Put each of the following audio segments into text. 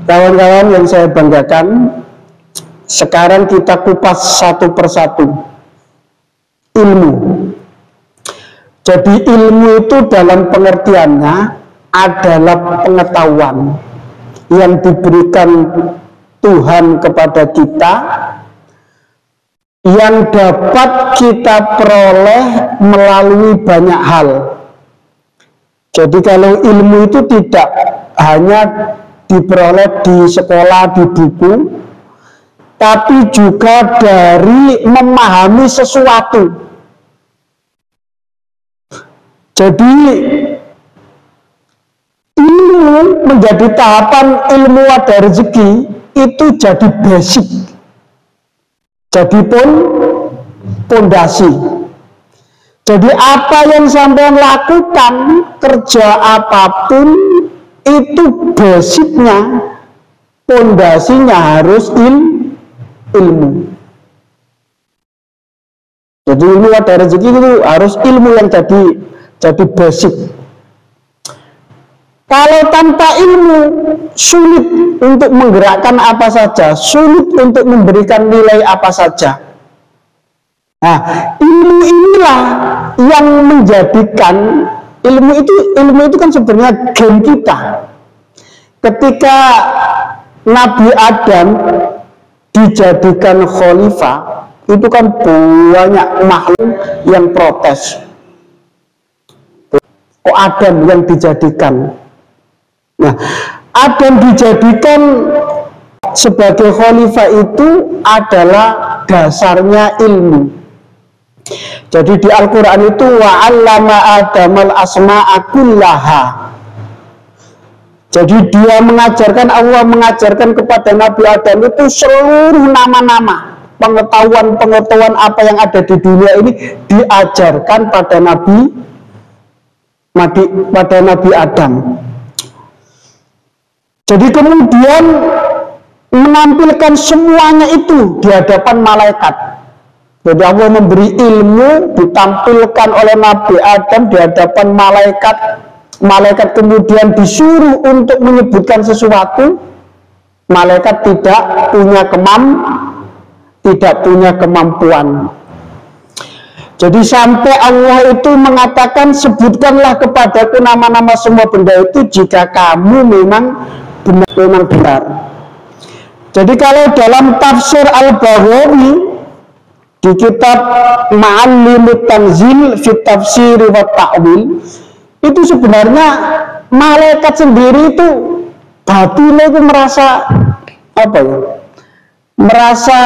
Kawan-kawan yang saya banggakan, sekarang kita kupas satu persatu ilmu. Jadi ilmu itu dalam pengertiannya adalah pengetahuan yang diberikan Tuhan kepada kita, yang dapat kita peroleh melalui banyak hal. Jadi kalau ilmu itu tidak hanya diperoleh di sekolah, di buku, tapi juga dari memahami sesuatu. Jadi ilmu menjadi tahapan ilmu ada rezeki itu jadi basic, jadi pondasi. Jadi apa yang sampean lakukan, kerja apapun, itu basicnya, pondasinya harus ilmu. Jadi ilmu ada rezeki itu harus ilmu yang jadi basic. Kalau tanpa ilmu, sulit untuk menggerakkan apa saja, sulit untuk memberikan nilai apa saja. Nah, ilmu inilah yang menjadikan ilmu itu kan sebenarnya gen kita. Ketika Nabi Adam dijadikan khalifah, itu kan banyak makhluk yang protes. Kok Adam yang dijadikan? Nah, Adam dijadikan sebagai khalifah itu adalah dasarnya ilmu. Jadi di Al-Quran itu wa'allama Adamal asma'a kullaha. Jadi Allah mengajarkan kepada Nabi Adam itu seluruh nama-nama, pengetahuan apa yang ada di dunia ini diajarkan pada Nabi Adam. Jadi kemudian menampilkan semuanya itu di hadapan malaikat. Jadi Allah memberi ilmu ditampilkan oleh Nabi Adam di hadapan malaikat. Malaikat kemudian disuruh untuk menyebutkan sesuatu. Malaikat tidak punya kemampuan. Jadi sampai Allah itu mengatakan, sebutkanlah kepadaku nama-nama semua benda itu jika kamu memang benar. Jadi kalau dalam tafsir Al-Baghawi di kitab Ma'allimut Tanzil fi Tafsir wa Ta'wil, itu sebenarnya malaikat sendiri itu batinnya itu merasa merasa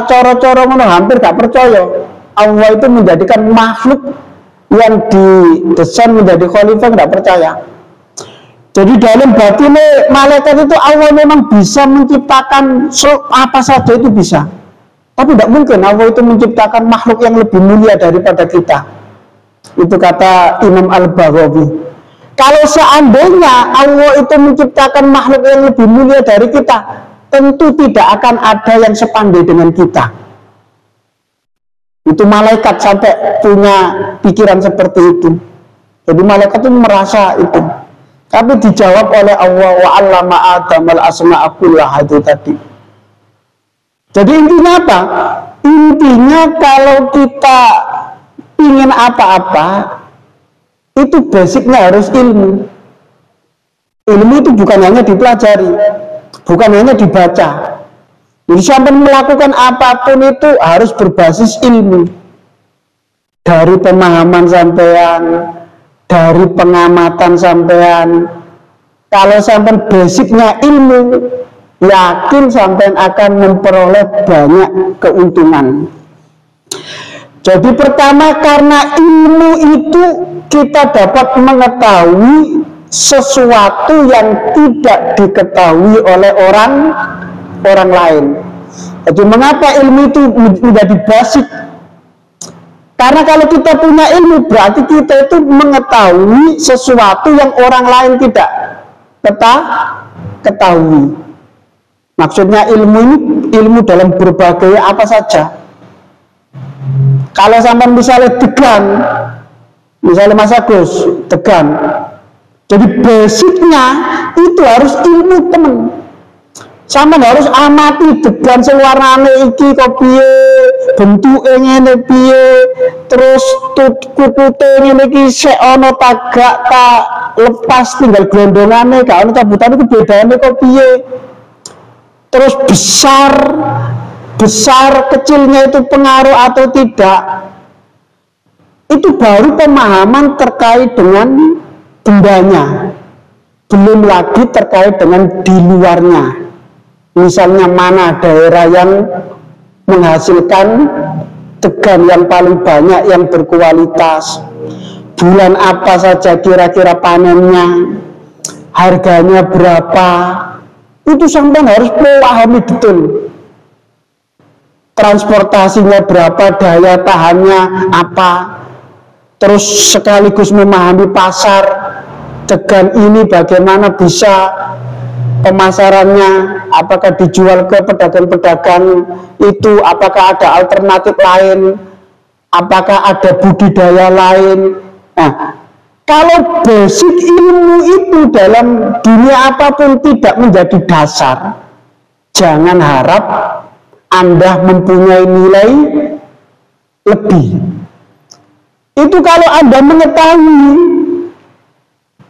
coro-coro hampir gak percaya Allah itu menjadikan makhluk yang didesain menjadi khalifah, gak percaya. Jadi dalam batinnya malaikat itu Allah memang bisa menciptakan apa saja, itu bisa. Tapi tidak mungkin Allah itu menciptakan makhluk yang lebih mulia daripada kita. Itu kata Imam Al-Baghawi. Kalau seandainya Allah itu menciptakan makhluk yang lebih mulia dari kita, tentu tidak akan ada yang sepandai dengan kita. Itu malaikat sampai punya pikiran seperti itu. Jadi malaikat itu merasa itu. Tapi dijawab oleh Allah, wa'allama Adamal asma'a kullaha itu tadi. Jadi intinya apa? Intinya kalau kita ingin apa-apa, itu basicnya harus ilmu. Ilmu itu bukan hanya dipelajari, bukan hanya dibaca. Jadi sampai melakukan apapun itu harus berbasis ilmu. Dari pemahaman sampean, dari pengamatan sampean. Kalau sampai basicnya ilmu, yakin sampean akan memperoleh banyak keuntungan. Jadi pertama, karena ilmu itu kita dapat mengetahui sesuatu yang tidak diketahui oleh orang lain. Jadi mengapa ilmu itu menjadi basic? Karena kalau kita punya ilmu, berarti kita itu mengetahui sesuatu yang orang lain tidak ketahui. Maksudnya ilmu ini ilmu dalam berbagai apa saja. Kalau sampai misalnya degan, misalnya Mas Agus degan, jadi basicnya itu harus ilmu, teman. Sampeyan harus amati degan sing warnane iki kok piye, bentuke ngene piye, terus kukute ngene iki sik ana tagak ta lepas tinggal glondongane, gak ana cabutane iku bedane kok piye. Terus besar kecilnya itu pengaruh atau tidak. Itu baru pemahaman terkait dengan bendanya. Belum lagi terkait dengan di luarnya. Misalnya mana daerah yang menghasilkan degan yang paling banyak, yang berkualitas, bulan apa saja kira-kira panennya, harganya berapa, itu sampai harus memahami betul. Transportasinya berapa, daya tahannya apa, terus sekaligus memahami pasar, degan ini bagaimana bisa pemasarannya, apakah dijual ke pedagang-pedagang itu, apakah ada alternatif lain, apakah ada budidaya lain. Nah, kalau basic ilmu itu dalam dunia apapun tidak menjadi dasar, jangan harap Anda mempunyai nilai lebih. Itu kalau Anda mengetahui,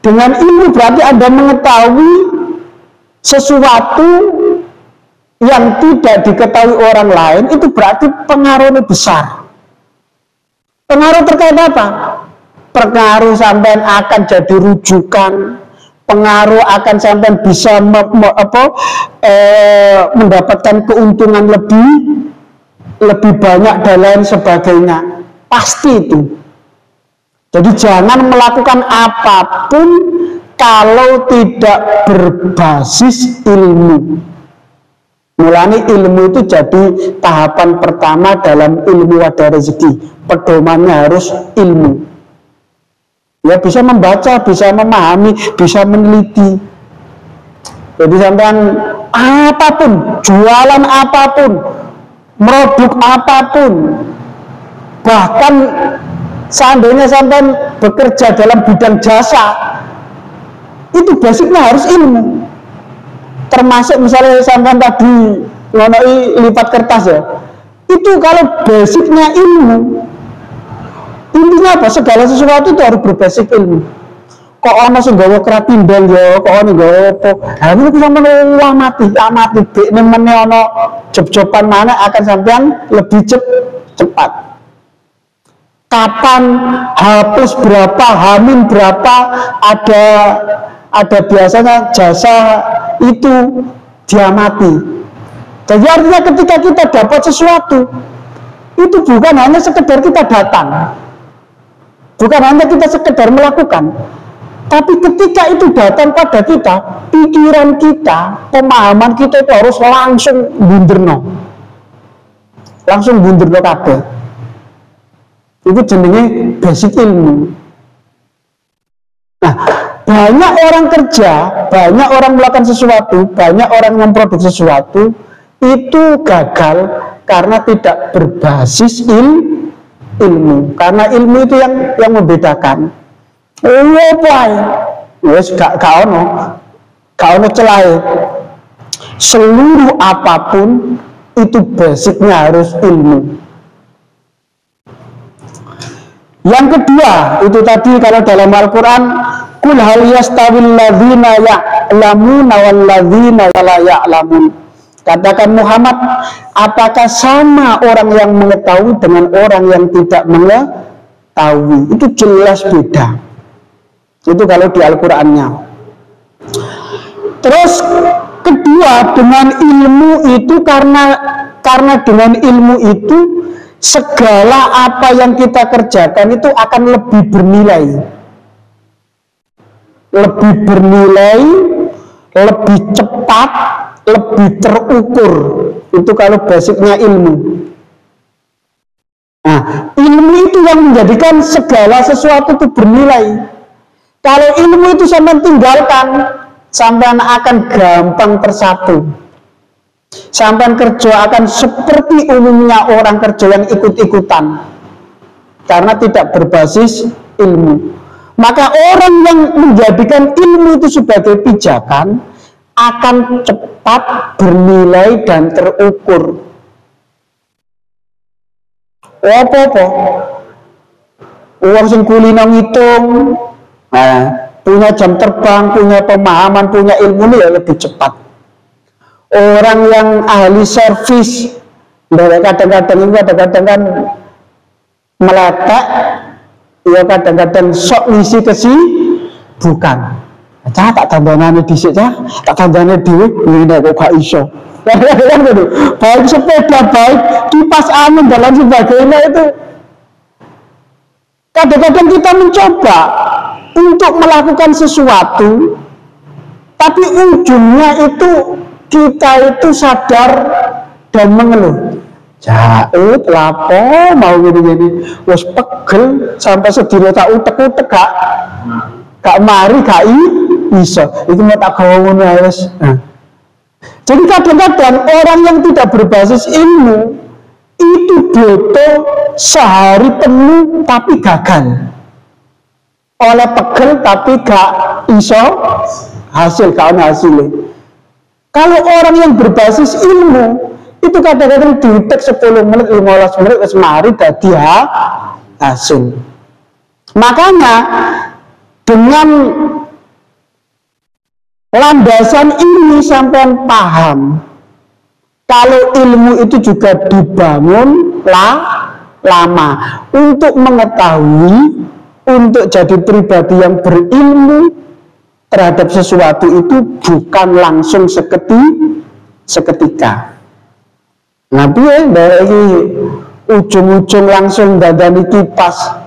dengan ilmu berarti Anda mengetahui sesuatu yang tidak diketahui orang lain, itu berarti pengaruhnya besar. Pengaruh terkait apa? Pengaruh sampean akan jadi rujukan, pengaruh akan sampean bisa mendapatkan keuntungan lebih banyak dan lain sebagainya. Pasti itu. Jadi jangan melakukan apapun kalau tidak berbasis ilmu. Mulanya ilmu itu jadi tahapan pertama dalam ilmu wadah rezeki. Pedomannya harus ilmu. Ya bisa membaca, bisa memahami, bisa meneliti. Jadi sampean apapun, jualan apapun, produk apapun, bahkan seandainya sampean bekerja dalam bidang jasa, itu basicnya harus ilmu. Termasuk misalnya sampean tadi ngonoi lipat kertas ya, itu kalau basicnya ilmu. Intinya apa? Segala sesuatu itu harus berbasis ilmu. Kok ono sing gawe kratindang ya, kok ono gawe apa? Ha niku sampeyan amati bek nemene ono job-joban mana akan sampean lebih cepat. Kapan H plus berapa, H min berapa, ada biasanya jasa itu diamati. Jadi artinya ketika kita dapat sesuatu, itu bukan hanya sekedar kita datang, bukan hanya kita sekedar melakukan, tapi ketika itu datang pada kita, pikiran kita, pemahaman kita itu harus langsung bunderno kabeh. Itu jenenge basic ilmu. Nah, banyak orang kerja, banyak orang melakukan sesuatu, banyak orang memproduksi sesuatu, itu gagal karena tidak berbasis ilmu. Karena ilmu itu yang membedakan. Wes gak ono celah. Seluruh apapun itu basicnya harus ilmu. Yang kedua, itu tadi kalau dalam Al-Quran, kul hal yastawil ladzina ya'lamuna wal ladzina la ya'lamun. Katakan Muhammad, apakah sama orang yang mengetahui dengan orang yang tidak mengetahui? Itu jelas beda. Itu kalau di Al-Qurannya. Terus kedua, dengan ilmu itu karena dengan ilmu itu segala apa yang kita kerjakan itu akan lebih bernilai, lebih cepat, lebih terukur. Itu kalau basicnya ilmu. Nah, ilmu itu yang menjadikan segala sesuatu itu bernilai. Kalau ilmu itu sampai tinggalkan, sampai akan gampang tersatu. Sampai kerja akan seperti umumnya orang kerja yang ikut-ikutan, karena tidak berbasis ilmu. Maka orang yang menjadikan ilmu itu sebagai pijakan, akan cepat bernilai dan terukur. Apa-apa uang sing kulino ngitung, punya jam terbang, punya pemahaman, punya ilmu ya lebih cepat. Orang yang ahli servis, kadang-kadang kan meletek, ya kadang-kadang sok ngisi bukan. Cah tak tandane dhisik cah, tak tandane dhewe ngene kok gak iso. Baik sepeda, baik kipas angin dan lain sebagainya itu. Kadang-kadang kita mencoba untuk melakukan sesuatu, tapi ujungnya itu kita itu sadar dan mengeluh. Jahit, lapo, mau gini-gini, wes pegel sampai sedih tak utek-utek gak mari, gak iso. Itu mau tak gawa ngono wes. Jadi kadang-kadang orang yang tidak berbasis ilmu itu butuh sehari penuh tapi gagal. Oleh pegel tapi gak iso gak ada hasilnya. Kalau orang yang berbasis ilmu itu kadang-kadang diutek 10 menit, 15 menit wis mari dadi hasil. Makanya dengan landasan ini sampean paham kalau ilmu itu juga dibangun lama untuk mengetahui, untuk jadi pribadi yang berilmu terhadap sesuatu itu bukan langsung seketika. Nabi dari ujung-ujung langsung dadani kipas.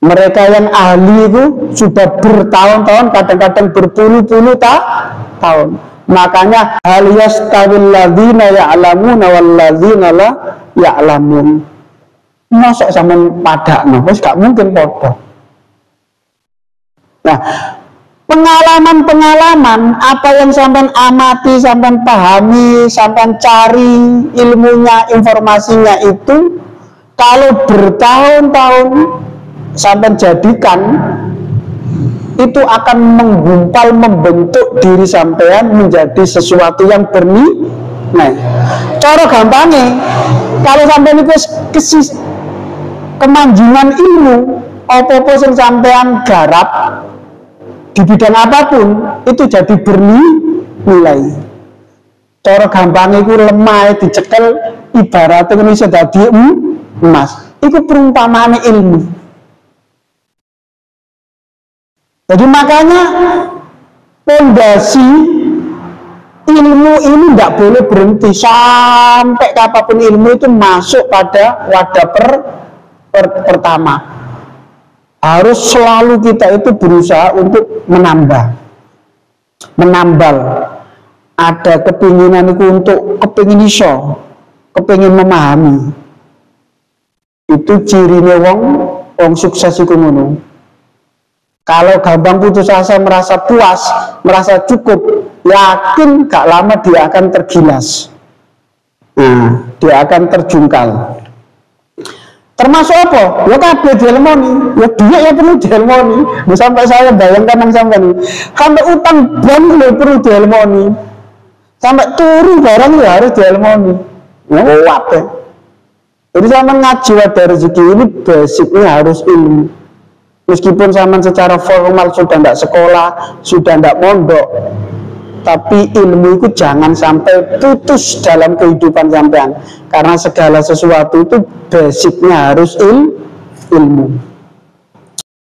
Mereka yang ahli itu sudah bertahun-tahun, kadang-kadang berpuluh-puluh tahun. Makanya hal yastawil ladzina ya'lamuna wal ladzina la ya'lamun. Mosok sampean padakno, wis gak mungkin padha. Nah, pengalaman-pengalaman apa yang sampean amati, sampean pahami, sampean cari ilmunya, informasinya itu kalau bertahun-tahun sampai jadikan itu akan menggumpal, membentuk diri sampean menjadi sesuatu yang bernilai. Cara gampangnya, kalau sampean itu kemanjungan ilmu, apa-apa yang sampean garap di bidang apapun itu jadi bernilai. Cara gampangnya itu lemah dicekel ibaratnya bisa jadi emas. Itu perumpamaan ilmu. Jadi makanya pondasi ilmu ini tidak boleh berhenti sampai kapanpun ilmu itu masuk pada wadah pertama. Harus selalu kita itu berusaha untuk menambal. Ada kepinginan itu untuk kepingin iso, kepingin memahami. Itu cirinya wong sukses itu ngono. Kalau gampang putus asa, merasa puas, merasa cukup, yakin gak lama dia akan tergilas. Nah, dia akan terjungkal. Termasuk apa? Ya kabeh dielmoni, ya dia yang perlu dielmoni. Sampai saya bayangkan yang sampai sampai utang bank ya perlu dielmoni. Sampai turu barang ya harus dielmoni. Ya apa? Jadi sama ngaji wadah rezeki ini basicnya harus ilmu. Meskipun zaman secara formal sudah tidak sekolah, sudah tidak mondok, tapi ilmu itu jangan sampai putus dalam kehidupan sampean. Karena segala sesuatu itu basicnya harus ilmu.